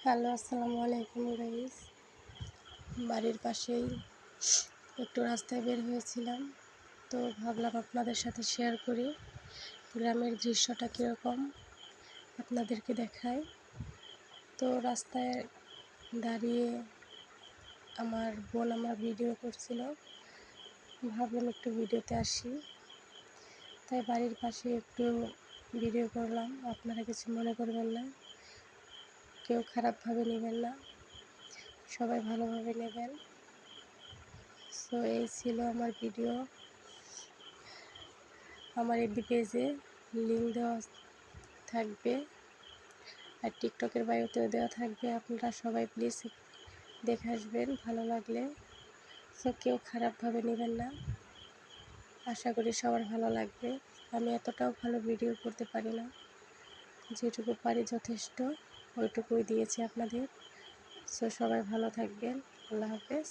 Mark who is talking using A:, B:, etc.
A: Hello, আসসালামু আলাইকুম guys. বাড়ির পাশেই একটু রাস্তায় বের হয়েছিলাম, তো ভাবলাম আপনাদের সাথে শেয়ার করি গ্রামের দৃশ্যটা কীরকম আপনাদেরকে দেখাই। তো রাস্তায় দাঁড়িয়ে আমার বোন আমার ভিডিও করছিল, ভাবলাম একটু ভিডিওতে আসি, তাই বাড়ির পাশে একটু ভিডিও করলাম। আপনারা কিছু মনে করবেন না, কেউ খারাপভাবে নেবেন না, সবাই ভালোভাবে নেবেন। সো এই ছিল আমার ভিডিও। আমার এফবি পেজে লিঙ্ক দেওয়া থাকবে আর টিকটকের বায়োতেও দেওয়া থাকবে। আপনারা সবাই প্লিজ দেখে আসবেন ভালো লাগলে। সো কেউ খারাপভাবে নেবেন না, আশা করি সবার ভালো লাগবে। আমি এতটাও ভালো ভিডিও করতে পারি না, যেটুকু পারি যথেষ্ট ওইটুকুই দিয়েছি আপনাদের। সো সবাই ভালো থাকবেন। আল্লাহ হাফেজ।